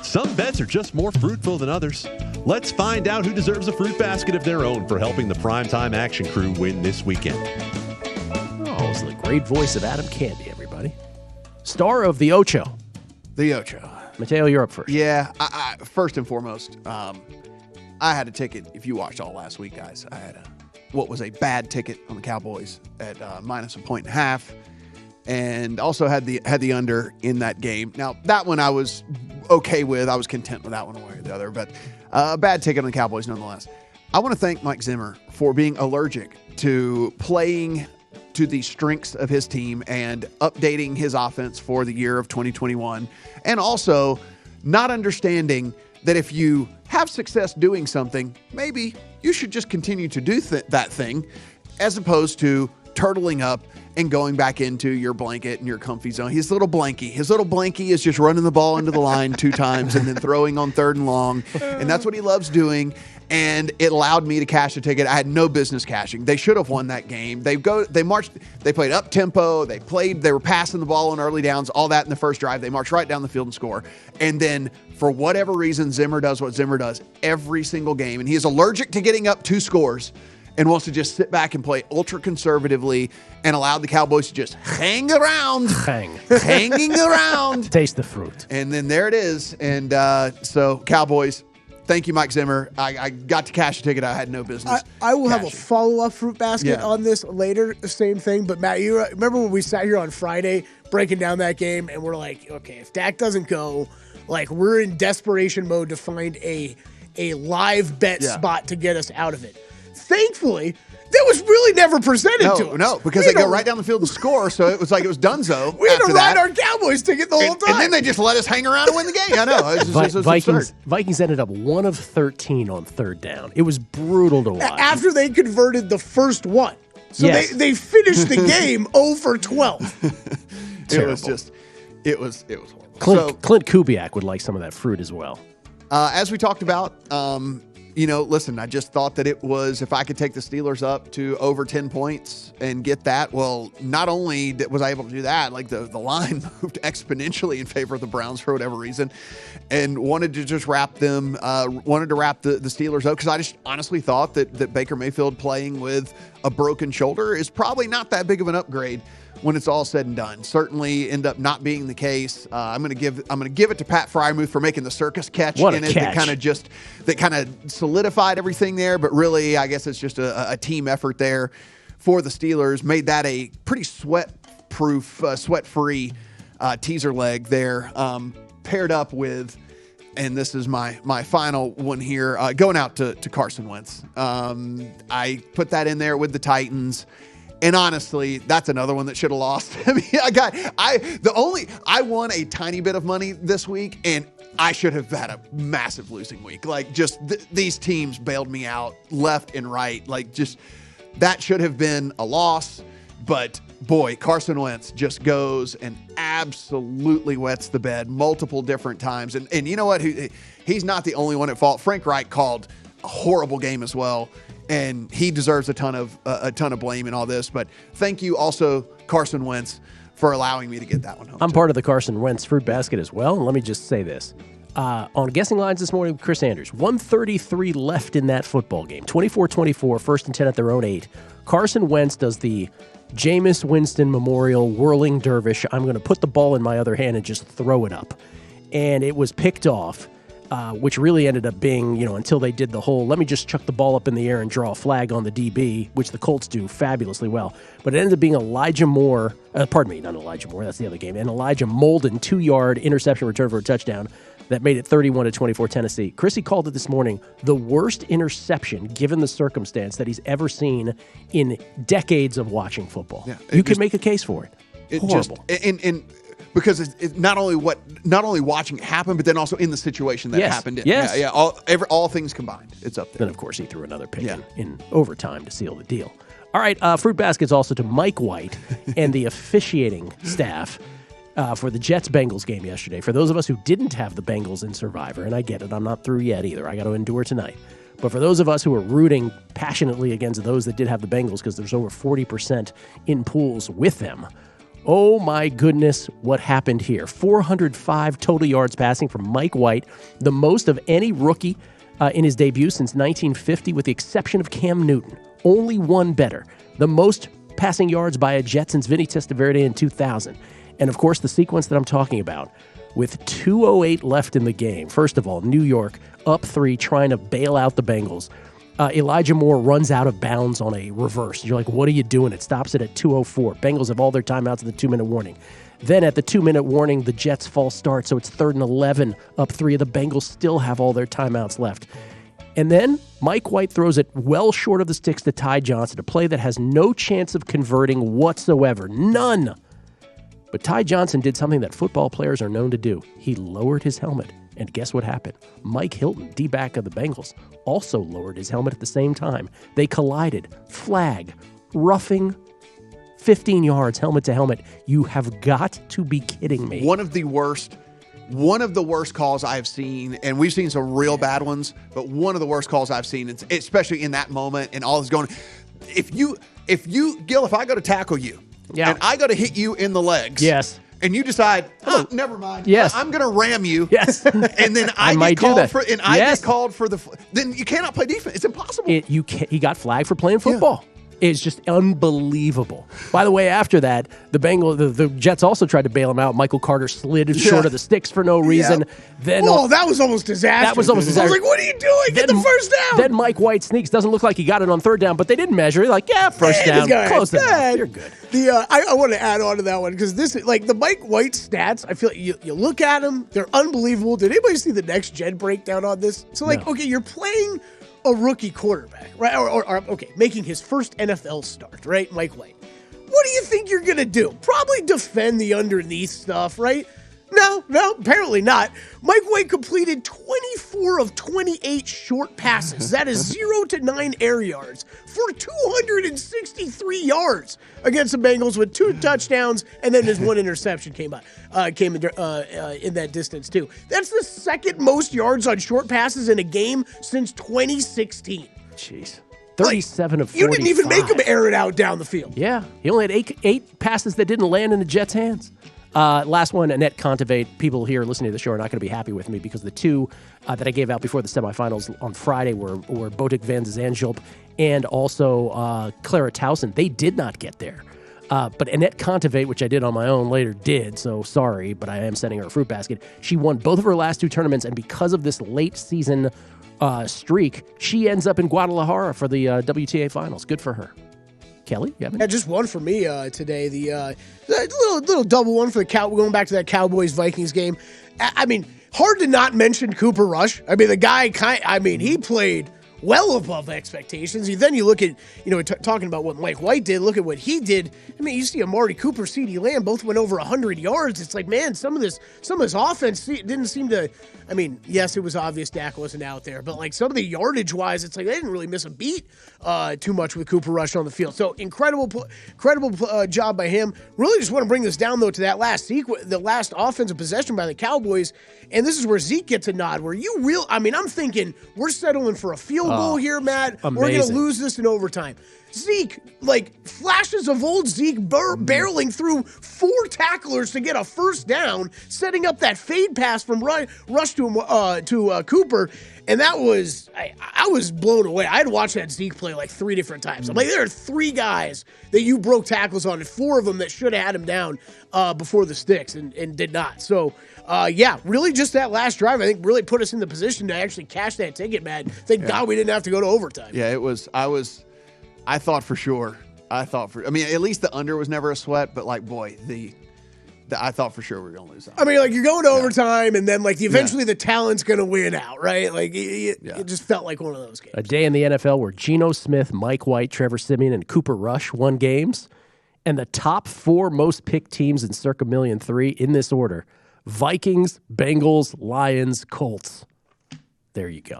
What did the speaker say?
Some bets are just more fruitful than others. Let's find out who deserves a fruit basket of their own for helping the Primetime Action Crew win this weekend. Oh, it's the great voice of Adam Candy, everybody. Star of the Ocho. The Ocho. Mateo, you're up first. Yeah, I first and foremost, I had a ticket. If you watched all last week, guys, I had what was a bad ticket on the Cowboys at minus 1.5, and also had the under in that game. Now, that one I was okay with. I was content with that one one way or the other, but a bad ticket on the Cowboys nonetheless. I want to thank Mike Zimmer for being allergic to playing to the strengths of his team and updating his offense for the year of 2021, and also not understanding that if you have success doing something, maybe you should just continue to do that thing as opposed to turtling up and going back into your blanket and your comfy zone. His little blankie is just running the ball into the line 2 times and then throwing on 3rd and long, and that's what he loves doing. And it allowed me to cash a ticket. I had no business cashing. They should have won that game. They marched, they played up tempo, they were passing the ball on early downs, all that in the first drive. They marched right down the field and score. And then for whatever reason, Zimmer does what Zimmer does every single game. And he is allergic to getting up 2 scores and wants to just sit back and play ultra conservatively and allow the Cowboys to just hanging around. Taste the fruit. And then there it is. And so Cowboys, thank you, Mike Zimmer. I got to cash a ticket. I had no business. I will have a follow-up fruit basket on this later. Same thing. But, Matt, you remember when we sat here on Friday breaking down that game and we're like, okay, if Dak doesn't go, like we're in desperation mode to find a live bet spot to get us out of it. Thankfully, that was really never presented to us. No, because they go right down the field and score, so it was like it was donezo. We had to ride our Cowboys ticket the whole time. And then they just let us hang around and win the game. I know. It was Vikings ended up 1 of 13 on 3rd down. It was brutal to watch. After they converted the first one. So they finished the game 0 for 12. It was horrible. Clint Kubiak would like some of that fruit as well. As we talked about, listen, I just thought that it was, if I could take the Steelers up to over 10 points and get that, well, not only was I able to do that, like the line moved exponentially in favor of the Browns for whatever reason, and wanted to just wrap the Steelers up, because I just honestly thought that Baker Mayfield playing with a broken shoulder is probably not that big of an upgrade when it's all said and done. Certainly end up not being the case. I'm going to give it to Pat Freiermuth for making the circus catch in it that kind of solidified everything there. But really, I guess it's just a team effort there for the Steelers. Made that a pretty sweat-proof, sweat-free teaser leg there, paired up with, and this is my final one here, going out to Carson Wentz. I put that in there with the Titans. And honestly, that's another one that should have lost. I mean, I won a tiny bit of money this week, and I should have had a massive losing week. Like, just these teams bailed me out left and right. Like, just that should have been a loss. But boy, Carson Wentz just goes and absolutely wets the bed multiple different times. And you know what? He's not the only one at fault. Frank Reich called a horrible game as well. And he deserves a ton of blame in all this. But thank you also, Carson Wentz, for allowing me to get that one home. I'm part of the Carson Wentz fruit basket as well. And let me just say this. On guessing lines this morning with Chris Andrews, 1:33 left in that football game. 24-24, 1st and 10 at their own 8. Carson Wentz does the Jameis Winston Memorial whirling dervish. I'm going to put the ball in my other hand and just throw it up. And it was picked off. Which really ended up being, until they did the whole, let me just chuck the ball up in the air and draw a flag on the DB, which the Colts do fabulously well. But it ended up being not Elijah Moore, that's the other game, and Elijah Molden 2-yard interception return for a touchdown that made it 31-24 Tennessee. Chrissy called it this morning the worst interception, given the circumstance, that he's ever seen in decades of watching football. Yeah, you can make a case for it. Horrible. Because it's not only watching it happen, but then also in the situation that it happened in. Yes. Yeah. All things combined, it's up there. Then, of course, he threw another pick in overtime to seal the deal. All right, fruit baskets also to Mike White and the officiating staff for the Jets-Bengals game yesterday. For those of us who didn't have the Bengals in Survivor, and I get it, I'm not through yet either. I got to endure tonight. But for those of us who are rooting passionately against those that did have the Bengals, because there's over 40% in pools with them, Oh my goodness, what happened here? 405 total yards passing from Mike White, the most of any rookie in his debut since 1950, with the exception of Cam Newton. Only one better. The most passing yards by a Jet since Vinny Testaverde in 2000. And of course, the sequence that I'm talking about, with 2:08 left in the game. First of all, New York up 3, trying to bail out the Bengals. Elijah Moore runs out of bounds on a reverse. You're like, what are you doing? It stops it at 2:04. Bengals have all their timeouts in the 2-minute warning. Then at the 2-minute warning, the Jets false start, so it's 3rd and 11, up 3. The Bengals still have all their timeouts left. And then Mike White throws it well short of the sticks to Ty Johnson, a play that has no chance of converting whatsoever. None. But Ty Johnson did something that football players are known to do. He lowered his helmet. And guess what happened? Mike Hilton, D-back of the Bengals, also lowered his helmet at the same time. They collided. Flag. Roughing. 15 yards, helmet to helmet. You have got to be kidding me. One of the worst calls I've seen, and we've seen some real bad ones, but one of the worst calls I've seen, especially in that moment and all is going. If you, Gill, if I go to tackle you, and I go to hit you in the legs, yes, and you decide, never mind, yes, I'm going to ram you, yes, and then I get called for, and I get called for then you cannot play defense. It's impossible. He got flagged for playing football. Yeah. It's just unbelievable. By the way, after that, the Jets also tried to bail him out. Michael Carter slid short of the sticks for no reason. Yeah. Then, that was almost disastrous. I was like, what are you doing? Get the first down. Then Mike White sneaks. Doesn't look like he got it on 3rd down, but they didn't measure it. Like, first down. Close enough. You're good. I want to add on to that one because this is like the Mike White stats. I feel like you look at them, they're unbelievable. Did anybody see the next gen breakdown on this? So okay, you're playing a rookie quarterback, right? Or making his first NFL start, right? Mike White. What do you think you're going to do? Probably defend the underneath stuff, right? No, apparently not. Mike White completed 24 of 28 short passes. That is 0 to 9 air yards for 263 yards against the Bengals with 2 touchdowns, and then his 1 interception came in that distance too. That's the second most yards on short passes in a game since 2016. Jeez. 37 of 45. You didn't even make him air it out down the field. Yeah. He only had eight passes that didn't land in the Jets' hands. Last one, Annette Contavate. People here listening to the show are not going to be happy with me because the two that I gave out before the semifinals on Friday were Botik van Zandsjulp and also Clara Towson. They did not get there. But Annette Contavate, which I did on my own later, did. So sorry, but I am sending her a fruit basket. She won both of her last 2 tournaments, and because of this late season streak, she ends up in Guadalajara for the WTA finals. Good for her. Kelley, you have any? Yeah, just one for me today. The little double one for the going back to that Cowboys-Vikings game. I mean, hard to not mention Cooper Rush. I mean, the guy he played well above expectations. Then you look at, talking about what Mike White did, look at what he did. I mean, you see Amari Cooper, CeeDee Lamb, both went over 100 yards. It's like, man, some of this offense didn't seem to, I mean, yes, it was obvious Dak wasn't out there, but like some of the yardage-wise, it's like they didn't really miss a beat too much with Cooper Rush on the field. So incredible job by him. Really just want to bring this down, though, to that last the last offensive possession by the Cowboys, and this is where Zeke gets a nod, where I'm thinking we're settling for a field goal here, Matt. Amazing. We're going to lose this in overtime. Zeke, flashes of old Zeke barreling through 4 tacklers to get a first down, setting up that fade pass from Rush to Cooper. And that was, I was blown away. I had watched that Zeke play 3 different times. I'm like, there are 3 guys that you broke tackles on, and 4 of them that should have had him down before the sticks and did not. So, really just that last drive, I think, really put us in the position to actually cash that ticket, man. Thank God we didn't have to go to overtime. Yeah, I thought for sure. I mean, at least the under was never a sweat, but I thought for sure we were going to lose that. I mean, you're going to overtime, and then eventually the talent's going to win out, right? It just felt like one of those games. A day in the NFL where Geno Smith, Mike White, Trevor Siemian, and Cooper Rush won games, and the top 4 most picked teams in Circa Million 3 in this order: Vikings, Bengals, Lions, Colts. There you go.